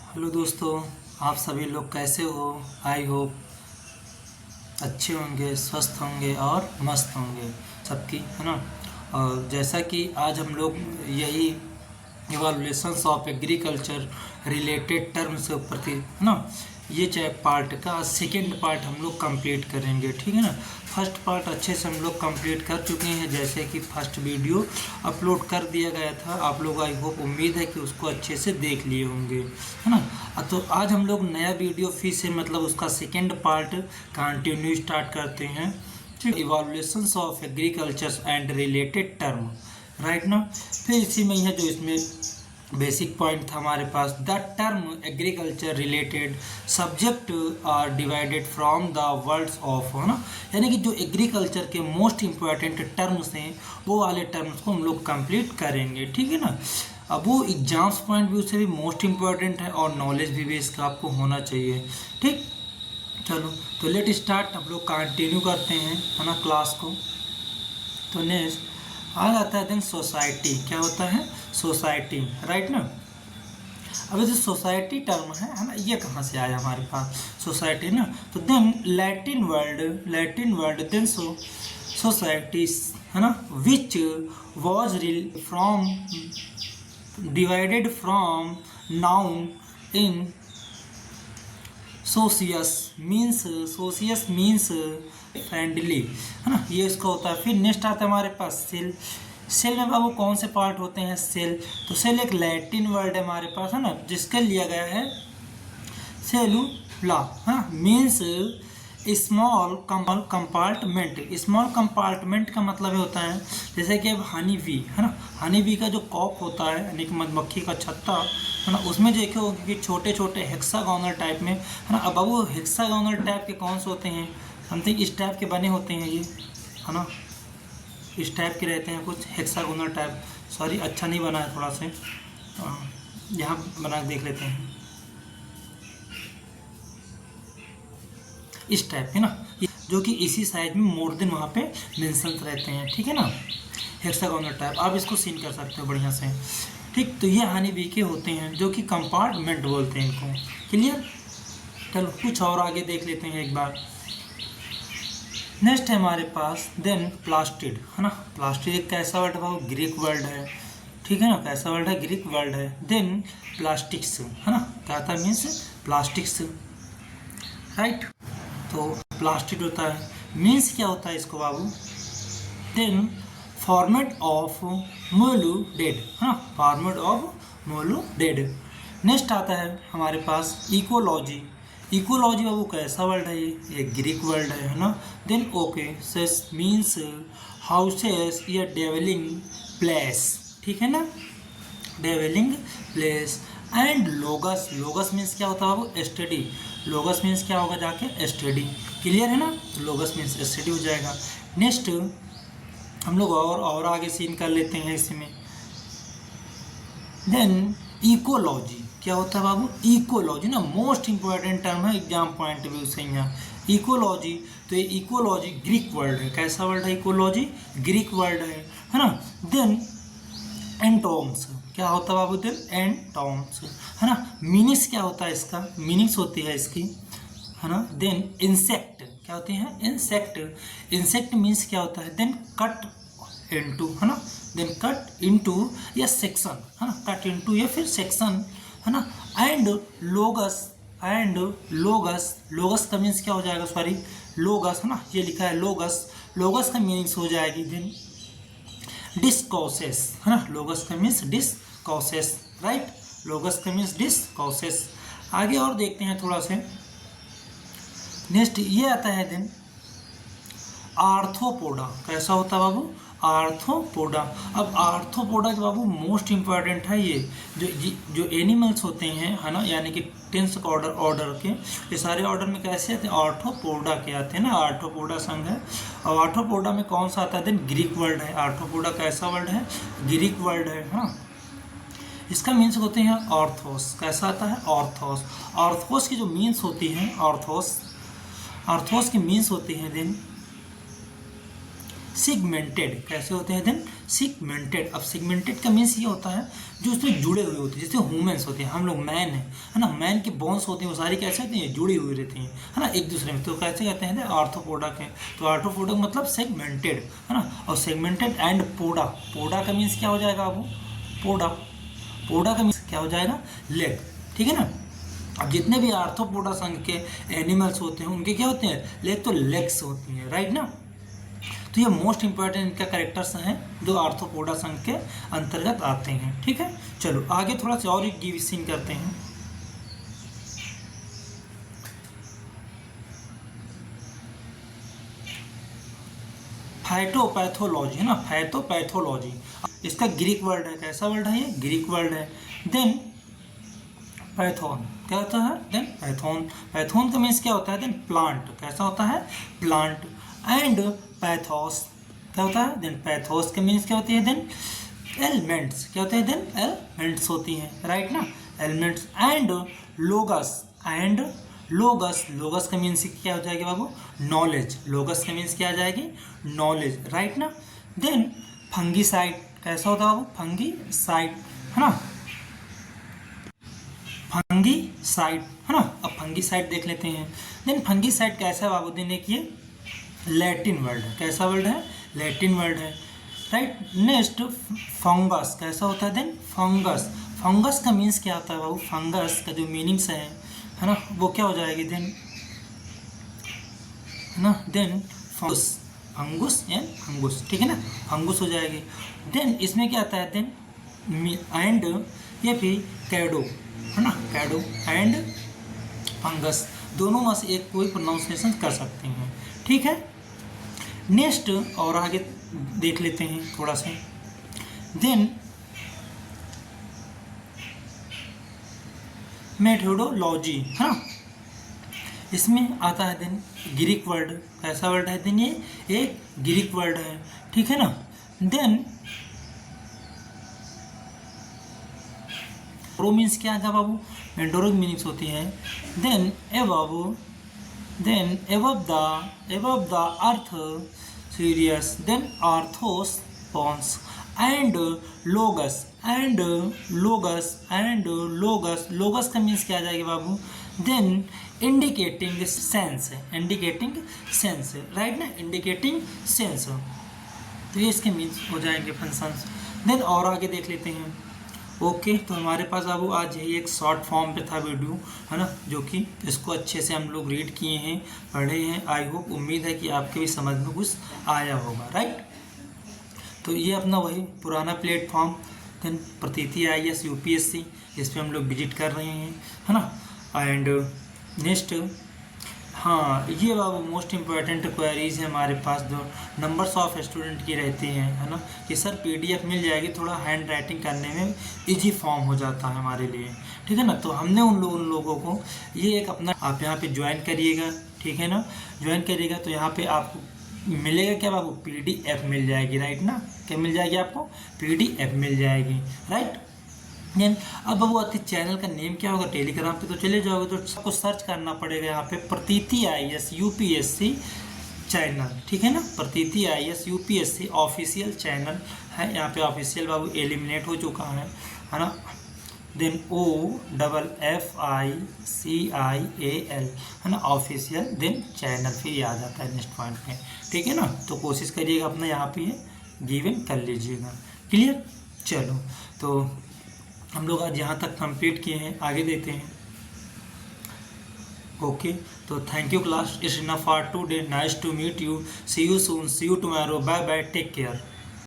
Hello दोस्तों, आप सभी लोग कैसे हो। आई होप अच्छे होंगे, स्वस्थ होंगे और मस्त होंगे सबकी, है ना। और जैसा कि आज हम लोग यही evolutions of agriculture related terms के प्रति, है ना, ये पार्ट का सेकेंड पार्ट हम लोग कंप्लीट करेंगे, ठीक है ना। फर्स्ट पार्ट अच्छे से हम लोग कंप्लीट कर चुके हैं, जैसे कि फर्स्ट वीडियो अपलोड कर दिया गया था। आप लोग आई होप उम्मीद है कि उसको अच्छे से देख लिए होंगे, है ना। तो आज हम लोग नया वीडियो फिर से मतलब उसका सेकेंड पार्ट कंटिन्यू स्टार्ट करते हैं, ठीक। Evolutions of agriculture and related term, right ना। फिर इसी में है जो इसमें बेसिक पॉइंट था हमारे पास, the term agriculture related subject are divided from the words of, है ना। यानी कि जो एग्रीकल्चर के मोस्ट इम्पॉर्टेंट टर्म्स हैं वो वाले टर्म्स को हम लोग कंप्लीट करेंगे, ठीक है ना। अब वो एग्जाम्स पॉइंट व्यू से भी मोस्ट इम्पॉर्टेंट है और नॉलेज भी इसका आपको होना चाहिए, ठीक। चलो तो लेट स्टार्ट, हम लोग कंटिन्यू करते हैं, है ना, क्लास को। तो नेक्स्ट आ जाता है देन सोसाइटी। क्या होता है? सोसाइटी, राइट ना। अब जो सोसाइटी टर्म है ना, ये कहाँ से आया हमारे पास सोसाइटी ना। तो then Latin word then societies, है ना, which was from divided from noun in socius means friendly, है ना, ये इसका होता है। फिर नेक्स्ट आता है हमारे पास सेल। सेल में बाबू कौन से पार्ट होते हैं? सेल, तो सेल एक लैटिन वर्ड है हमारे पास, है ना, जिसका लिया गया है सेलुला, हाँ, means small compartment. Small compartment का मतलब ये होता है जैसे कि अब हनी बी, है ना, हनी बी का जो कॉक होता है यानी कि मधुमक्खी का छत्ता, है ना, उसमें देखे होंगे कि छोटे छोटे हेक्सागोनल टाइप में, है ना। अब बाबू हेक्सागोनल टाइप के कौन से होते हैं? समथिंग इस टाइप के बने होते हैं ये, है ना, इस टाइप के रहते हैं कुछ हेक्सागोनल टाइप। सॉरी अच्छा नहीं बना है थोड़ा से, यहाँ बना के देख लेते हैं, इस टाइप के ना, जो कि इसी साइज में मोर देन वहाँ पे मेंशन रहते हैं, ठीक है ना, हेक्सागोनल टाइप। आप इसको सीन कर सकते हो बढ़िया से, ठीक। तो ये हनी बी के होते हैं जो कि कंपार्टमेंट बोलते हैं इनको, क्लियर। चलो कुछ और आगे देख लेते हैं एक बार। नेक्स्ट है हमारे पास देन प्लास्टिड, है ना। प्लास्टिड एक कैसा वर्ड है? वो ग्रीक वर्ड है, ठीक है ना, कैसा वर्ड है? ग्रीक वर्ड है। देन प्लास्टिक्स, है ना, क्या था? Means plastics, right. तो प्लास्टिड होता है, मीन्स क्या होता है इसको बाबू? देन फॉर्मेट ऑफ मोलुडेड, है ना, फॉर्मेट ऑफ मोलुडेड। नेक्स्ट आता है हमारे पास इकोलॉजी। इकोलॉजी बाबू कैसा वर्ड है? ये ग्रीक वर्ड है ना। Then oikos means houses या डेवलिंग प्लेस, ठीक है ना, dwelling place. And logos, logos means क्या होता है बाबू? स्टडी। लोगस मीन्स क्या होगा जाके? स्टडी, क्लियर है ना। तो लोगस मीन्स स्टडी हो जाएगा। नेक्स्ट हम लोग और आगे सीन कर लेते हैं इसमें। देन इकोलॉजी, क्या होता है बाबू? इकोलॉजी ना मोस्ट इंपॉर्टेंट टर्म है एग्जाम पॉइंट व्यू से यहाँ, इकोलॉजी। तो ये इकोलॉजी ग्रीक वर्ड है, कैसा वर्ड है? इकोलॉजी ग्रीक वर्ड है ना। देन एंटोम्स, क्या होता है बाबू? देन एंटोम्स, है ना। मीनिंग्स क्या होता है इसका? मीनिंग्स होती है इसकी, है ना। देन इंसेक्ट, क्या होते हैं? इंसेक्ट। इंसेक्ट मीन्स क्या होता है? देन कट इनटू, है ना, देन कट इनटू या सेक्शन, है ना, कट इनटू या फिर सेक्शन, है ना। एंड लोगस, लोगस का मीन्स क्या हो जाएगा? सॉरी लोगस, है ना, ये लिखा है लोगस। लोगस का मीनिंग्स हो जाएगी देन डिस्कॉसेस, है ना, लोगस का मीन्स डिस्कॉसेस, राइट। लोगस का मीन्स डिस्कॉसेस। आगे और देखते हैं थोड़ा से। नेक्स्ट ये आता है देन आर्थ्रोपोडा, कैसा होता है बाबू? आर्थ्रोपोडा। अब आर्थ्रोपोडा के बाबू मोस्ट इंपॉर्टेंट है ये जो एनिमल्स होते हैं, है ना, यानी कि टेंस ऑर्डर के, ये सारे ऑर्डर में कैसे आते हैं? आर्थ्रोपोडा के आते हैं ना, आर्थ्रोपोडा संघ है। और आर्थ्रोपोडा में कौन सा आता है? देन ग्रीक वर्ड है। आर्थ्रोपोडा कैसा वर्ड है? ग्रीक वर्ड है, हाँ। इसका मीन्स होते हैं ऑर्थोस, कैसा आता है? ऑर्थोस। ऑर्थोस की जो मीन्स होती हैं, ऑर्थोस की मीन्स होती हैं देन सिगमेंटेड कैसे होते हैं देन सिगमेंटेड। अब सिगमेंटेड का मीन्स ये होता है जो उसमें जुड़े हुए होते हैं, जैसे ह्यूमंस होते हैं, हम लोग मैन है ना, मैन की बोन्स होती हैं वो सारी कैसे होती हैं, जुड़ी हुई रहती हैं है ना एक दूसरे में, तो कैसे कहते हैं आर्थ्रोपोडा के। तो आर्थ्रोपोडा मतलब सेगमेंटेड है ना, और सेगमेंटेड एंड पोडा, पोडा का मीन्स क्या हो जाएगा आपको, पोडा, पोडा का मीन्स क्या हो जाएगा, लेग, ठीक है ना। अब जितने भी आर्थ्रोपोडा संघ के एनिमल्स होते हैं उनके क्या होते हैं, लेग, तो लेग्स होती हैं, राइट ना। तो ये मोस्ट इंपॉर्टेंट इनका कैरेक्टर्स हैं जो आर्थ्रोपोडा संघ के अंतर्गत आते हैं, ठीक है। चलो आगे थोड़ा सा और एक डिवीजन करते हैं। फाइटोपैथोलॉजी है ना, फाइटोपैथोलॉजी इसका ग्रीक वर्ड है, कैसा वर्ड है ये, ग्रीक वर्ड है। देन पैथोन क्या होता है, देन पैथोन, पैथोन का मीन्स क्या होता है, देन प्लांट, कैसा होता है, प्लांट। एंड पैथोस क्या होता है, देन पैथोस का मीन्स क्या होती है, देन एलिमेंट्स, क्या होते हैं, देन एलिमेंट्स होती हैं, राइट ना, elements. And logos, and logos, logos का मीन्स क्या हो जाएगी बाबू, नॉलेज, लोगस का मीन्स क्या आ जाएगी, नॉलेज, राइट ना। देन फंगीसाइड कैसा होता है बाबू, फंगीसाइड है ना, फंगीसाइड है ना। अब फंगीसाइड देख लेते हैं। देन फंगीसाइड कैसा है बाबू, दिन एक ये लैटिन वर्ड है, कैसा वर्ड है, लैटिन वर्ड है, राइट। नेक्स्ट फंगस कैसा होता है, देन फंगस, फंगस का मीन्स क्या होता है बाबू, फंगस का जो मीनिंग्स है ना, वो क्या हो जाएगी, देन है ना, देन फंगस, फंगुस एंड फंगुस, ठीक है ना, फंगुस हो जाएगी। देन इसमें क्या आता है, देन एंड ये भी कैडो है ना, कैडो एंड फंगस, दोनों में से एक कोई प्रोनाउंसिएशन कर सकते हैं, ठीक है। नेक्स्ट और आगे देख लेते हैं थोड़ा सा। देन मेथोडोलॉजी है ना, इसमें आता है देन ग्रीक वर्ड, कैसा वर्ड है, देन ये एक ग्रीक वर्ड है, ठीक है ना। देन प्रो मीन्स क्या था बाबू, मेंडोरो मीनिंग्स होती है। देन ए बाबू, then above the earth serious, then orthos pons and logos, and logos, and logos, logos का मीन्स क्या आ जाएगा बाबू, then indicating sense, indicating sense, right ना, इंडिकेटिंग सेंस, तो ये इसके मीन्स हो जाएंगे फंक्शंस। देन और आगे देख लेते हैं। ओके तो हमारे पास अब आज यही एक शॉर्ट फॉर्म पे था वीडियो है ना, जो कि इसको अच्छे से हम लोग रीड किए हैं, पढ़े हैं। आई होप, उम्मीद है कि आपके भी समझ में कुछ आया होगा, राइट। तो ये अपना वही पुराना प्लेटफॉर्म देन प्रतीति IAS UPSC इस पर हम लोग विजिट कर रहे हैं, है ना। एंड नेक्स्ट, हाँ ये बाबू मोस्ट इम्पॉर्टेंट क्वेरीज है हमारे पास जो नंबर्स ऑफ स्टूडेंट की रहती हैं, है ना, कि सर PDF मिल जाएगी, थोड़ा हैंड राइटिंग करने में इजी फॉर्म हो जाता है हमारे लिए, ठीक है ना। तो हमने उन लोगों को ये एक अपना, आप यहाँ पे ज्वाइन करिएगा, ठीक है ना, ज्वाइन करिएगा तो यहाँ पे आपको मिलेगा क्या बाबू, PDF मिल जाएगी, राइट ना, क्या मिल जाएगी आपको, PDF मिल जाएगी, राइट। देन अब बाबू आते चैनल का नेम क्या होगा, टेलीग्राम पे तो चले जाओगे तो सबको सर्च करना पड़ेगा यहाँ पे प्रतीति IAS UPSC चैनल, ठीक है ना, प्रतीति IAS UPSC ऑफिशियल चैनल है, यहाँ पे ऑफिशियल बाबू एलिमिनेट हो चुका है ना। देन OFFICIAL है ना, ऑफिशियल, देन चैनल फिर याद आता है नेक्स्ट पॉइंट पे, ठीक है ना। तो कोशिश करिएगा अपना यहाँ पे गिवन कर लीजिएगा, क्लियर। चलो तो हम लोग आज यहाँ तक कंप्लीट किए हैं, आगे देते हैं। ओके तो thank you class, it's enough for today, nice to meet you, see you soon, see you tomorrow, bye bye, take care.